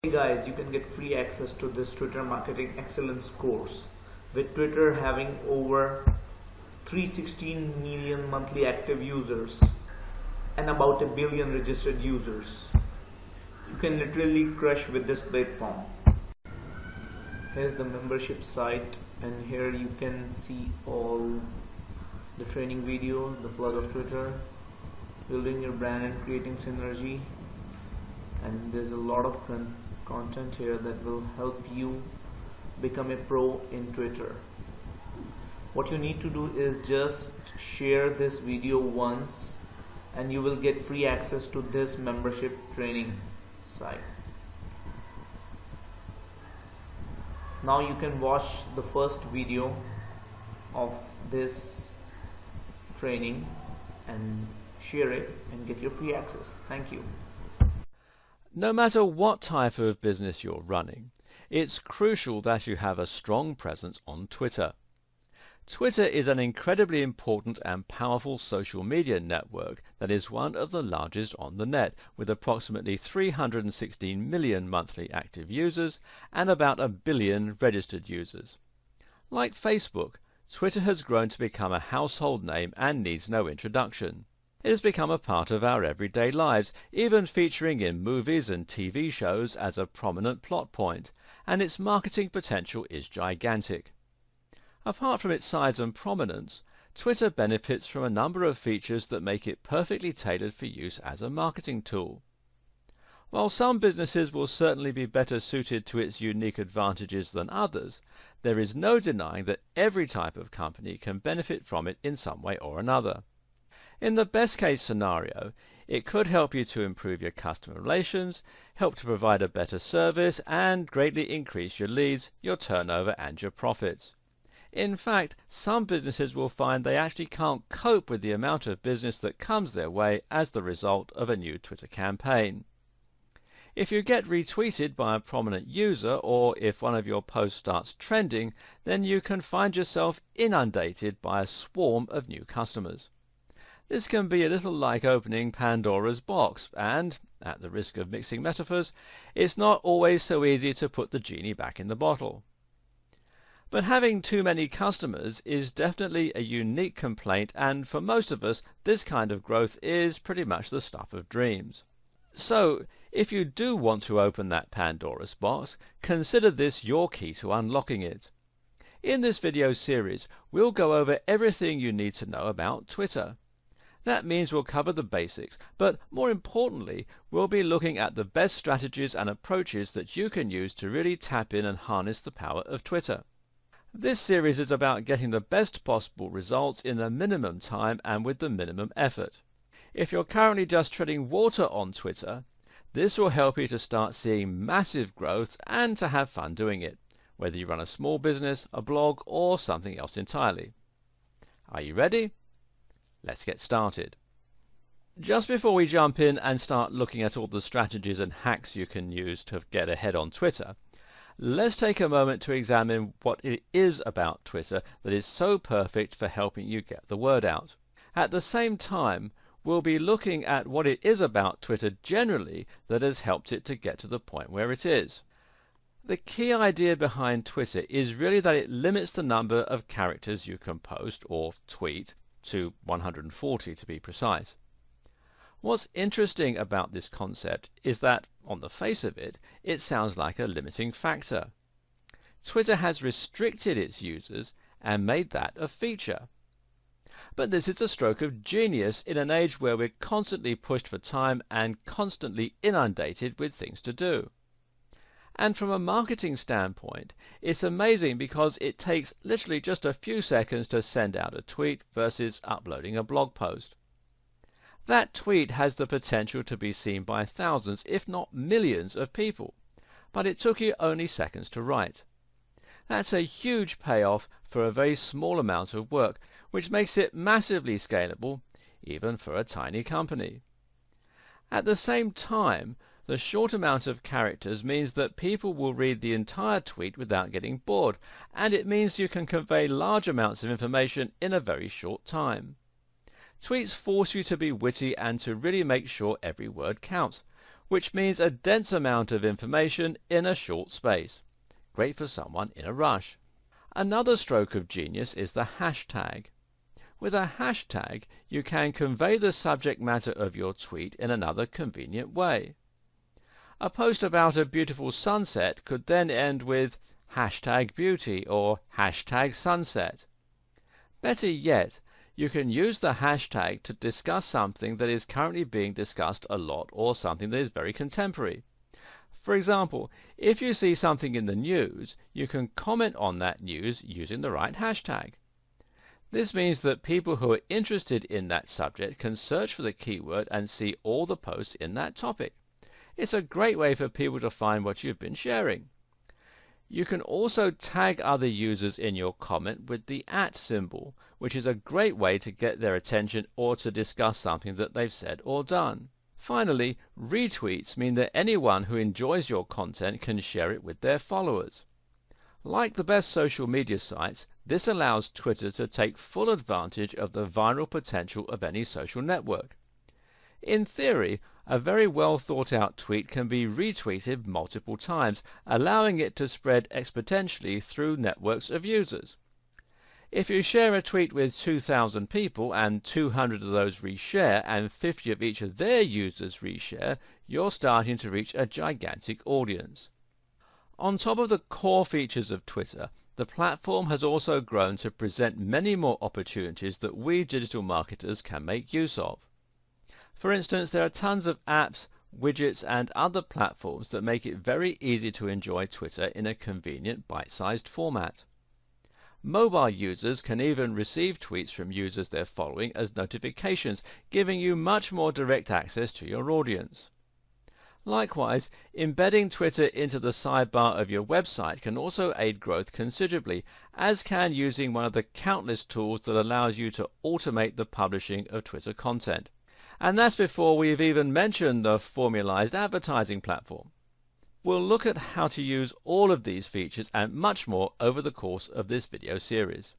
Hey guys, you can get free access to this Twitter Marketing Excellence course, with Twitter having over 316 million monthly active users and about a billion registered users. You can literally crush with this platform. Here's the membership site, and here you can see all the training videos, the flood of Twitter, building your brand and creating synergy, and there's a lot of content here that will help you become a pro in Twitter. What you need to do is just share this video once and you will get free access to this membership training site. Now you can watch the first video of this training and share it and get your free access. Thank you. No matter what type of business you're running, it's crucial that you have a strong presence on Twitter. Twitter is an incredibly important and powerful social media network that is one of the largest on the net, with approximately 316 million monthly active users and about a billion registered users. Like Facebook, Twitter has grown to become a household name and needs no introduction. It has become a part of our everyday lives, even featuring in movies and TV shows as a prominent plot point, and its marketing potential is gigantic. Apart from its size and prominence, Twitter benefits from a number of features that make it perfectly tailored for use as a marketing tool. While some businesses will certainly be better suited to its unique advantages than others, there is no denying that every type of company can benefit from it in some way or another. In the best case scenario, it could help you to improve your customer relations, help to provide a better service, and greatly increase your leads, your turnover, and your profits. In fact, some businesses will find they actually can't cope with the amount of business that comes their way as the result of a new Twitter campaign. If you get retweeted by a prominent user, or if one of your posts starts trending, then you can find yourself inundated by a swarm of new customers. This can be a little like opening Pandora's box, and, at the risk of mixing metaphors, it's not always so easy to put the genie back in the bottle. But having too many customers is definitely a unique complaint, and for most of us, this kind of growth is pretty much the stuff of dreams. So, if you do want to open that Pandora's box, consider this your key to unlocking it. In this video series, we'll go over everything you need to know about Twitter. That means we'll cover the basics, but more importantly, we'll be looking at the best strategies and approaches that you can use to really tap in and harness the power of Twitter. This series is about getting the best possible results in the minimum time and with the minimum effort. If you're currently just treading water on Twitter, this will help you to start seeing massive growth and to have fun doing it, whether you run a small business, a blog, or something else entirely. Are you ready? Let's get started. Just before we jump in and start looking at all the strategies and hacks you can use to get ahead on Twitter, let's take a moment to examine what it is about Twitter that is so perfect for helping you get the word out. At the same time, we'll be looking at what it is about Twitter generally that has helped it to get to the point where it is. The key idea behind Twitter is really that it limits the number of characters you can post or tweet to 140 to be precise. What's interesting about this concept is that, on the face of it, it sounds like a limiting factor. Twitter has restricted its users and made that a feature. But this is a stroke of genius in an age where we're constantly pushed for time and constantly inundated with things to do. And from a marketing standpoint, it's amazing because it takes literally just a few seconds to send out a tweet versus uploading a blog post. That tweet has the potential to be seen by thousands, if not millions of people, but it took you only seconds to write. That's a huge payoff for a very small amount of work, which makes it massively scalable, even for a tiny company. At the same time, the short amount of characters means that people will read the entire tweet without getting bored, and it means you can convey large amounts of information in a very short time. Tweets force you to be witty and to really make sure every word counts, which means a dense amount of information in a short space. Great for someone in a rush. Another stroke of genius is the hashtag. With a hashtag, you can convey the subject matter of your tweet in another convenient way. A post about a beautiful sunset could then end with #beauty or #sunset. Better yet, you can use the hashtag to discuss something that is currently being discussed a lot or something that is very contemporary. For example, if you see something in the news, you can comment on that news using the right hashtag. This means that people who are interested in that subject can search for the keyword and see all the posts in that topic. It's a great way for people to find what you've been sharing. You can also tag other users in your comment with the @ symbol, which is a great way to get their attention or to discuss something that they've said or done. Finally, retweets mean that anyone who enjoys your content can share it with their followers. Like the best social media sites, this allows Twitter to take full advantage of the viral potential of any social network. In theory, a very well thought out tweet can be retweeted multiple times, allowing it to spread exponentially through networks of users. If you share a tweet with 2,000 people and 200 of those reshare and 50 of each of their users reshare, you're starting to reach a gigantic audience. On top of the core features of Twitter, the platform has also grown to present many more opportunities that we digital marketers can make use of. For instance, there are tons of apps, widgets and other platforms that make it very easy to enjoy Twitter in a convenient bite-sized format. Mobile users can even receive tweets from users they're following as notifications, giving you much more direct access to your audience. Likewise, embedding Twitter into the sidebar of your website can also aid growth considerably, as can using one of the countless tools that allows you to automate the publishing of Twitter content. And that's before we've even mentioned the formalized advertising platform. We'll look at how to use all of these features and much more over the course of this video series.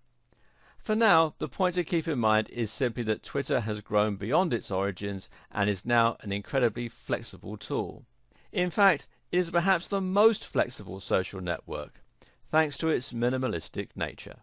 For now, the point to keep in mind is simply that Twitter has grown beyond its origins and is now an incredibly flexible tool. In fact, it is perhaps the most flexible social network, thanks to its minimalistic nature.